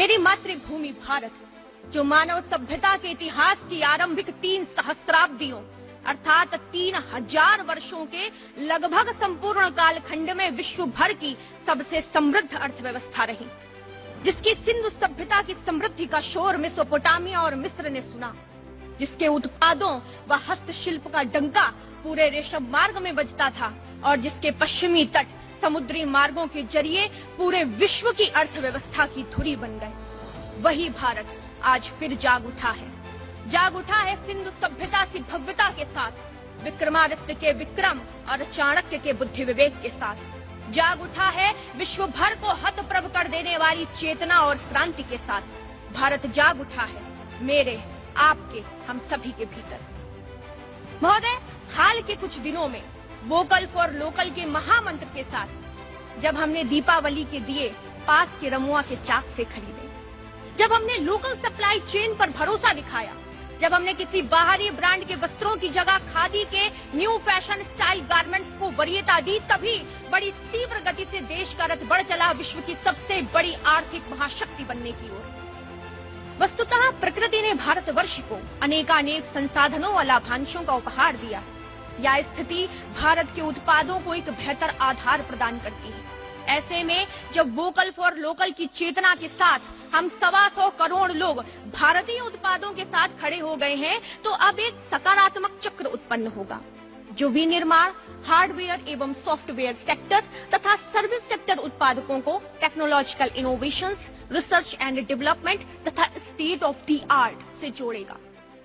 मेरी मातृभूमि भारत, जो मानव सभ्यता के इतिहास की आरंभिक 3 सहस्राब्दियों अर्थात 3000 वर्षों के लगभग संपूर्ण कालखंड में विश्व भर की सबसे समृद्ध अर्थव्यवस्था रही, जिसकी सिंधु सभ्यता की समृद्धि का शोर मेसोपोटामिया और मिस्र ने सुना, जिसके उत्पादों व हस्तशिल्प का डंका पूरे रेशम मार्ग में बजता था और जिसके पश्चिमी तट समुद्री मार्गों के जरिए पूरे विश्व की अर्थव्यवस्था की धुरी बन गए। वही भारत आज फिर जाग उठा है सिंधु सभ्यता की भव्यता के साथ, विक्रमादित्य के विक्रम और चाणक्य के बुद्धि विवेक के साथ। जाग उठा है विश्व भर को हतप्रभ कर देने वाली चेतना और क्रांति के साथ। भारत जाग उठा है मेरे, आपके, हम सभी के भीतर। महोदय, हाल के कुछ दिनों में वोकल फॉर लोकल के महामंत्र के साथ जब हमने दीपावली के दिए पास के रमुआ के चाक से खरीदे, जब हमने लोकल सप्लाई चेन पर भरोसा दिखाया, जब हमने किसी बाहरी ब्रांड के वस्त्रों की जगह खादी के न्यू फैशन स्टाइल गारमेंट्स को वरीयता दी, तभी बड़ी तीव्र गति से देश का रथ बढ़ चला विश्व की सबसे बड़ी आर्थिक महाशक्ति बनने की ओर। वस्तुतः प्रकृति ने भारतवर्ष को अनेकानेक संसाधनों और लाभांशों का उपहार दिया है। यह स्थिति भारत के उत्पादों को एक बेहतर आधार प्रदान करती है। ऐसे में जब वोकल फॉर लोकल की चेतना के साथ हम 125 करोड़ लोग भारतीय उत्पादों के साथ खड़े हो गए हैं, तो अब एक सकारात्मक चक्र उत्पन्न होगा, जो विनिर्माण, हार्डवेयर एवं सॉफ्टवेयर सेक्टर तथा सर्विस सेक्टर उत्पादकों को technological innovations, research and development तथा स्टेट ऑफ द आर्ट से जोड़ेगा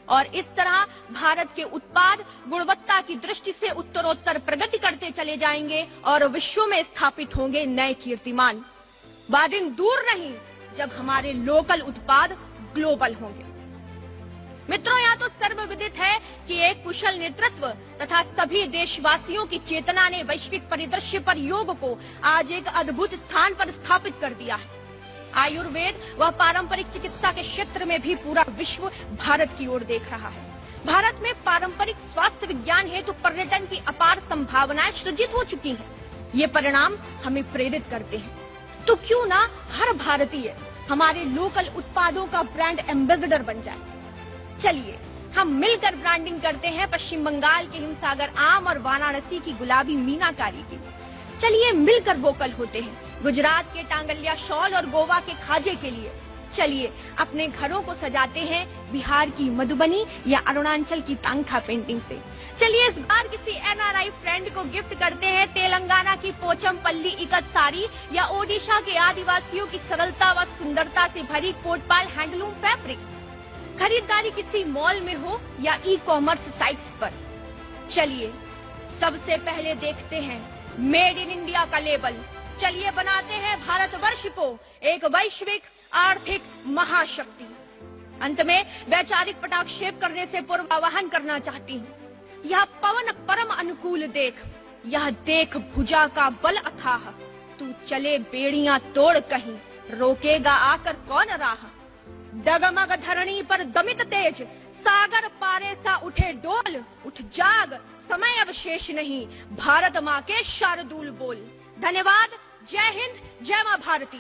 और इस तरह भारत के उत्पाद गुणवत्ता की दृष्टि से उत्तरोत्तर प्रगति करते चले जाएंगे और विश्व में स्थापित होंगे नए कीर्तिमान। वह दिन दूर नहीं जब हमारे लोकल उत्पाद ग्लोबल होंगे। मित्रों, यहाँ तो सर्वविदित है कि एक कुशल नेतृत्व तथा सभी देशवासियों की चेतना ने वैश्विक परिदृश्य पर योग को आज एक अद्भुत स्थान पर स्थापित कर दिया है। आयुर्वेद व पारंपरिक चिकित्सा के क्षेत्र में भी पूरा विश्व भारत की ओर देख रहा है। भारत में पारंपरिक स्वास्थ्य विज्ञान हेतु पर्यटन की अपार संभावनाएं सृजित हो चुकी हैं। ये परिणाम हमें प्रेरित करते हैं। तो क्यों ना हर भारतीय हमारे लोकल उत्पादों का ब्रांड एम्बेसडर बन जाए। चलिए हम मिलकर ब्रांडिंग करते हैं पश्चिम बंगाल के हिमसागर आम और वाराणसी की गुलाबी मीनाकारी की। चलिए मिलकर वोकल होते हैं गुजरात के टांगलिया शॉल और गोवा के खाजे के लिए। चलिए अपने घरों को सजाते हैं बिहार की मधुबनी या अरुणाचल की तांखा पेंटिंग से। चलिए इस बार किसी एनआरआई फ्रेंड को गिफ्ट करते हैं तेलंगाना की पोचमपल्ली इकत साड़ी या ओडिशा के आदिवासियों की सरलता व सुंदरता से भरी कोटपाल हैंडलूम फैब्रिक। खरीदारी किसी मॉल में हो या ई कॉमर्स साइट्स पर, चलिए सबसे पहले देखते हैं मेड इन इंडिया का लेबल। चलिए बनाते हैं भारतवर्ष को एक वैश्विक आर्थिक महाशक्ति। अंत में वैचारिक पटाक्षेप करने से पूर्व आह्वान करना चाहती हूँ, यह पवन परम अनुकूल देख, यह देख भुजा का बल अथाह, तू चले बेड़ियां तोड़ कहीं, रोकेगा आकर कौन राह। डगमग धरणी पर दमित तेज, सागर पारे सा उठे डोल, उठ जाग समय अब शेष नहीं, भारत माँ के शार्दूल बोल। धन्यवाद। जय हिंद, जय माँ भारती।